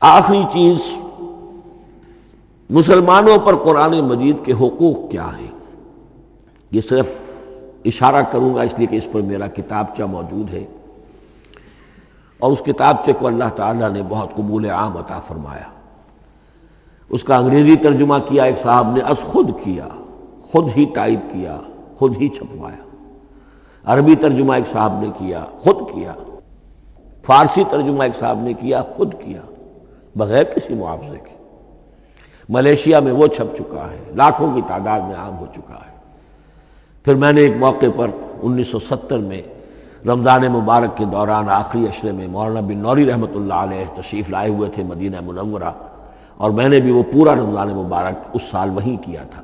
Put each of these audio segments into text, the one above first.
آخری چیز، مسلمانوں پر قرآن مجید کے حقوق کیا ہیں؟ یہ صرف اشارہ کروں گا اس لیے کہ اس پر میرا کتابچہ موجود ہے، اور اس کتابچے کو اللہ تعالیٰ نے بہت قبول عام عطا فرمایا۔ اس کا انگریزی ترجمہ کیا ایک صاحب نے، از خود کیا، خود ہی ٹائپ کیا، خود ہی چھپوایا۔ عربی ترجمہ ایک صاحب نے کیا، خود کیا۔ فارسی ترجمہ ایک صاحب نے کیا، خود کیا، بغیر کسی معاوضے کے۔ ملیشیا میں وہ چھپ چکا ہے، لاکھوں کی تعداد میں عام ہو چکا ہے۔ پھر میں نے ایک موقع پر 1970 میں رمضان مبارک کے دوران آخری عشرے میں مولانا بن نوری رحمۃ اللہ علیہ تشریف لائے ہوئے تھے مدینہ منورہ، اور میں نے بھی وہ پورا رمضان مبارک اس سال وہیں کیا تھا۔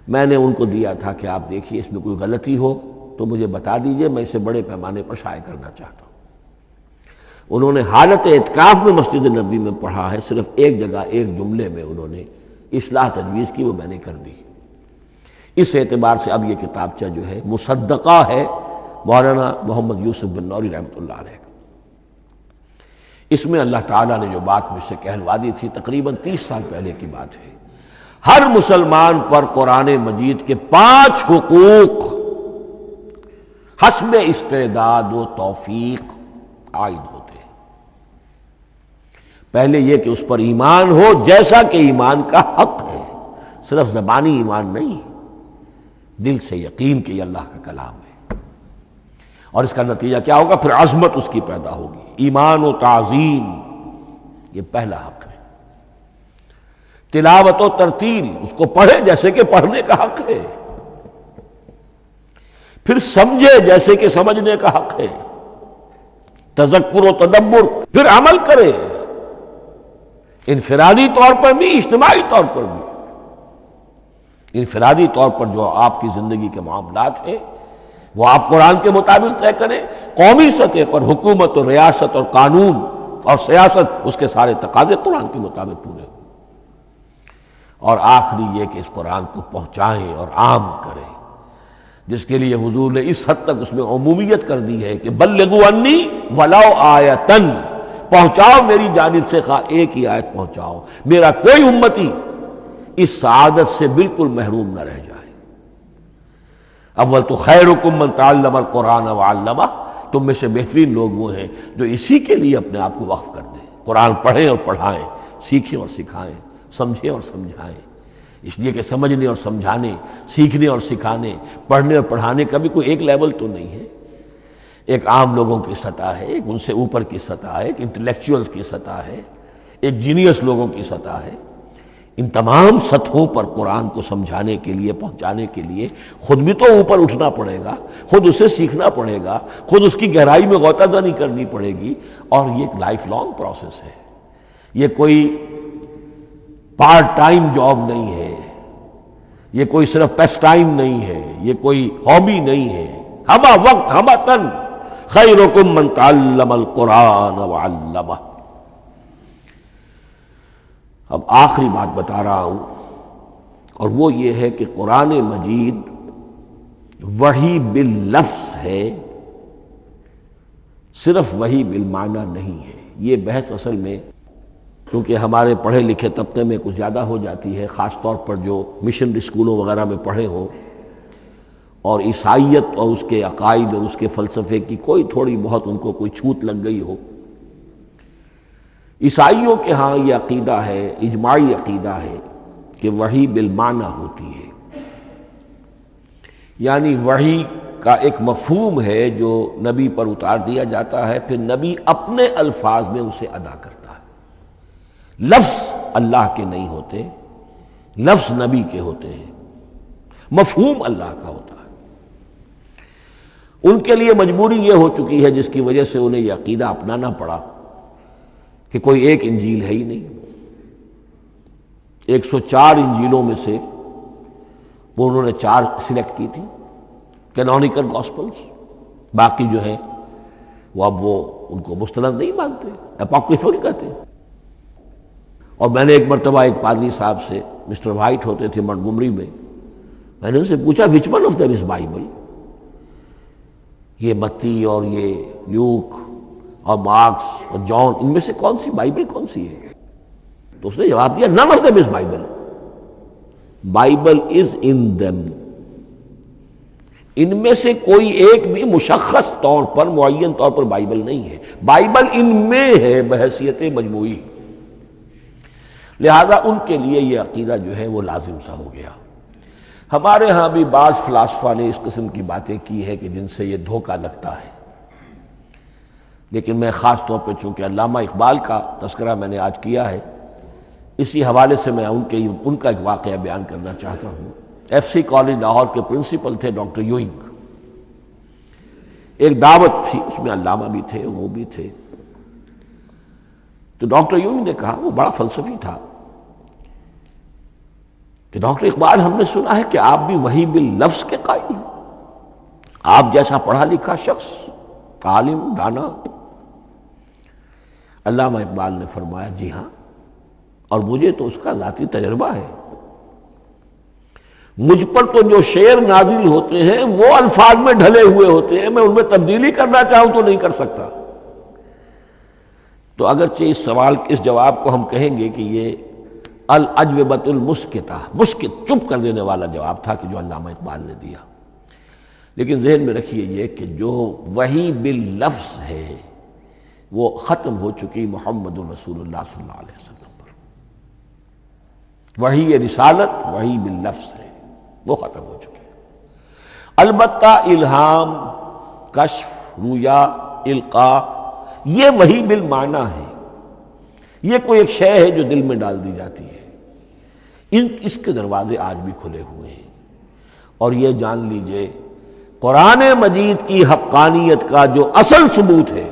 میں نے ان کو دیا تھا کہ آپ دیکھیے اس میں کوئی غلطی ہو تو مجھے بتا دیجئے، میں اسے بڑے پیمانے پر شائع کرنا چاہتا ہوں۔ انہوں نے حالت اعتکاف میں مسجد نبوی میں پڑھا ہے، صرف ایک جگہ ایک جملے میں انہوں نے اصلاح تجویز کی، وہ میں نے کر دی۔ اس اعتبار سے اب یہ کتابچہ جو ہے مصدقہ ہے مولانا محمد یوسف بن نوری رحمۃ اللہ علیہ کا۔ اس میں اللہ تعالیٰ نے جو بات مجھ سے کہلوا دی تھی، تقریباً 30 سال پہلے کی بات ہے، ہر مسلمان پر قرآن مجید کے 5 حقوق حسب استعداد و توفیق عائد ہوتے ہیں۔ پہلے یہ کہ اس پر ایمان ہو جیسا کہ ایمان کا حق ہے، صرف زبانی ایمان نہیں، دل سے یقین کہ یہ اللہ کا کلام ہے۔ اور اس کا نتیجہ کیا ہوگا؟ پھر عظمت اس کی پیدا ہوگی، ایمان و تعظیم، یہ پہلا حق ہے۔ تلاوت و ترتیل، اس کو پڑھے جیسے کہ پڑھنے کا حق ہے، پھر سمجھے جیسے کہ سمجھنے کا حق ہے، تذکر و تدبر، پھر عمل کرے، انفرادی طور پر بھی اجتماعی طور پر بھی۔ انفرادی طور پر جو آپ کی زندگی کے معاملات ہیں وہ آپ قرآن کے مطابق طے کریں، قومی سطح پر حکومت و ریاست اور قانون اور سیاست، اس کے سارے تقاضے قرآن کے مطابق پورے ہوں۔ اور آخری یہ کہ اس قرآن کو پہنچائیں اور عام کریں، جس کے لیے حضور نے اس حد تک اس میں عمومیت کر دی ہے کہ بلغوا انی ولو آیۃ، پہنچاؤ میری جانب سے خواہ ایک ہی آیت پہنچاؤ، میرا کوئی امتی اس سعادت سے بالکل محروم نہ رہ جائے۔ اول تو خیرکم من تعلم القرآن وعلمہ، تم میں سے بہترین لوگ وہ ہیں جو اسی کے لیے اپنے آپ کو وقف کر دیں، قرآن پڑھیں اور پڑھائیں، سیکھیں اور سکھائیں، سمجھیں اور سمجھائیں۔ اس لیے کہ سمجھنے اور سمجھانے، سیکھنے اور سکھانے، پڑھنے اور پڑھانے کا بھی کوئی ایک لیول تو نہیں ہے۔ ایک عام لوگوں کی سطح ہے، ایک ان سے اوپر کی سطح ہے، ایک انٹلیکچوئلز کی سطح ہے، ایک جینیس لوگوں کی سطح ہے۔ ان تمام سطحوں پر قرآن کو سمجھانے کے لیے، پہنچانے کے لیے خود بھی تو اوپر اٹھنا پڑے گا، خود اسے سیکھنا پڑے گا، خود اس کی گہرائی میں غوطہ زنی کرنی پڑے گی، اور یہ ایک لائف لانگ پروسیس ہے۔ یہ کوئی پارٹ ٹائم جاب نہیں ہے، یہ کوئی صرف پیس ٹائم نہیں ہے، یہ کوئی ہابی نہیں ہے۔ ہمہ وقت ہمہ تن خیرکم من تعلم القرآن وعلمہ۔ اب آخری بات بتا رہا ہوں، اور وہ یہ ہے کہ قرآن مجید وحی باللفظ ہے، صرف وحی بالمعنی نہیں ہے۔ یہ بحث اصل میں کیونکہ ہمارے پڑھے لکھے طبقے میں کچھ زیادہ ہو جاتی ہے، خاص طور پر جو مشنری اسکولوں وغیرہ میں پڑھے ہوں اور عیسائیت اور اس کے عقائد اور اس کے فلسفے کی کوئی تھوڑی بہت ان کو کوئی چھوت لگ گئی ہو۔ عیسائیوں کے ہاں یہ عقیدہ ہے، اجماعی عقیدہ ہے کہ وحی بالمعنی ہوتی ہے، یعنی وحی کا ایک مفہوم ہے جو نبی پر اتار دیا جاتا ہے، پھر نبی اپنے الفاظ میں اسے ادا کرتا ہے۔ لفظ اللہ کے نہیں ہوتے، لفظ نبی کے ہوتے ہیں، مفہوم اللہ کا ہوتا ہے۔ ان کے لیے مجبوری یہ ہو چکی ہے جس کی وجہ سے انہیں یہ عقیدہ اپنانا پڑا کہ کوئی ایک انجیل ہے ہی نہیں۔ 104 انجیلوں میں سے وہ انہوں نے 4 سلیکٹ کی تھی، کینونیکل گاسپلز، باقی جو ہیں وہ اب وہ ان کو مستند نہیں مانتے، اپوکریفل کہتے ہیں۔ اور میں نے ایک مرتبہ ایک پادری صاحب سے، مسٹر وائٹ ہوتے تھے منٹگومری میں نے ان سے پوچھا which one of them is Bible؟ یہ متی اور یہ لیوک اور مارکس اور جان، ان میں سے کون سی بائبل کون سی ہے؟ تو اس نے جواب دیا none of them is Bible. Bible is in them. ان میں سے کوئی ایک بھی مشخص طور پر، معین طور پر بائبل نہیں ہے، بائبل ان میں ہے بحیثیت مجموعی۔ لہذا ان کے لیے یہ عقیدہ جو ہے وہ لازم سا ہو گیا۔ ہمارے ہاں بھی بعض فلاسفہ نے اس قسم کی باتیں کی ہے کہ جن سے یہ دھوکہ لگتا ہے، لیکن میں خاص طور پہ چونکہ علامہ اقبال کا تذکرہ میں نے آج کیا ہے، اسی حوالے سے میں ان کا ایک واقعہ بیان کرنا چاہتا ہوں۔ ایف سی کالج لاہور کے پرنسپل تھے ڈاکٹر یوئنگ۔ ایک دعوت تھی، اس میں علامہ بھی تھے، وہ بھی تھے۔ تو ڈاکٹر یوئنگ نے کہا، وہ بڑا فلسفی تھا، کہ ڈاکٹر اقبال ہم نے سنا ہے کہ آپ بھی وحی باللفظ کے قائل ہیں، آپ جیسا پڑھا لکھا شخص، عالم دانا۔ علامہ اقبال نے فرمایا جی ہاں، اور مجھے تو اس کا ذاتی تجربہ ہے، مجھ پر تو جو شعر نازل ہوتے ہیں وہ الفاظ میں ڈھلے ہوئے ہوتے ہیں، میں ان میں تبدیلی کرنا چاہوں تو نہیں کر سکتا۔ تو اگرچہ اس سوال اس جواب کو ہم کہیں گے کہ یہ الاجوبۃ المسکتہ، مسکت چپ کر دینے والا جواب تھا کہ جو علامہ اقبال نے دیا، لیکن ذہن میں رکھیے یہ کہ جو وحی باللفظ ہے وہ ختم ہو چکی محمد رسول اللہ صلی اللہ علیہ وسلم پر۔ وحی رسالت وحی باللفظ ہے، وہ ختم ہو چکی۔ البتہ الہام، کشف، رویا، القاء، یہ وحی بالمعنی ہے، یہ کوئی ایک شے ہے جو دل میں ڈال دی جاتی ہے۔ اس کے دروازے آج بھی کھلے ہوئے ہیں، اور یہ جان لیجئے قرآن مجید کی حقانیت کا جو اصل ثبوت ہے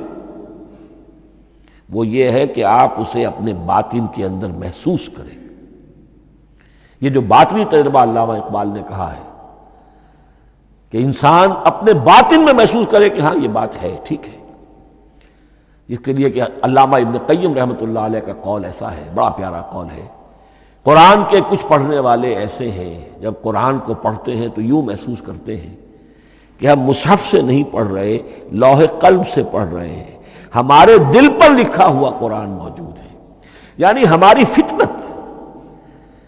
وہ یہ ہے کہ آپ اسے اپنے باطن کے اندر محسوس کریں۔ یہ جو باطنی تجربہ علامہ اقبال نے کہا ہے کہ انسان اپنے باطن میں محسوس کرے کہ ہاں یہ بات ہے، ٹھیک ہے، اس کے لیے کہ علامہ ابن قیم رحمۃ اللہ علیہ کا قول ایسا ہے، بڑا پیارا قول ہے۔ قرآن کے کچھ پڑھنے والے ایسے ہیں، جب قرآن کو پڑھتے ہیں تو یوں محسوس کرتے ہیں کہ ہم مصحف سے نہیں پڑھ رہے، لوح قلب سے پڑھ رہے ہیں، ہمارے دل پر لکھا ہوا قرآن موجود ہے۔ یعنی ہماری فطرت،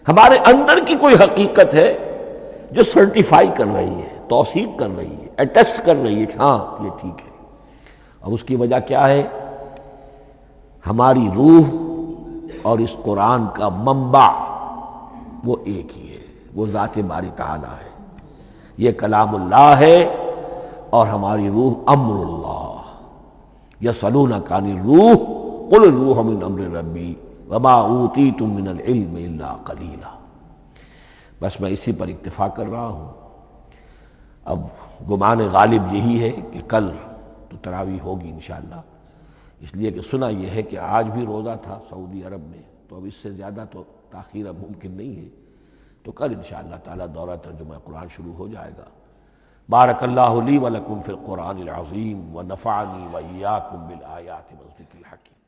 ہمارے اندر کی کوئی حقیقت ہے جو سرٹیفائی کر رہی ہے، توثیق کر رہی ہے، اٹیسٹ کر رہی ہے کہ ہاں یہ ٹھیک ہے۔ اور اس کی وجہ کیا ہے؟ ہماری روح اور اس قرآن کا منبع وہ ایک ہی ہے، وہ ذات باری تعالیٰ ہے، یہ کلام اللہ ہے، اور ہماری روح امر اللہ۔ یسألونک عن الروح قل الروح من امر ربی وما اوتیتم من العلم الا قلیلا۔ بس میں اسی پر اکتفا کر رہا ہوں۔ اب گمان غالب یہی ہے کہ کل تو تراویح ہوگی انشاءاللہ، اس لیے کہ سنا یہ ہے کہ آج بھی روزہ تھا سعودی عرب میں، تو اب اس سے زیادہ تو تاخیر اب ممکن نہیں ہے، تو کل انشاءاللہ تعالی دورہ ترجمہ قرآن شروع ہو جائے گا۔ بارک اللہ لی ولکم فی القرآن العظیم ونفعنی وإیاکم بالآیات والذکر الحکیم۔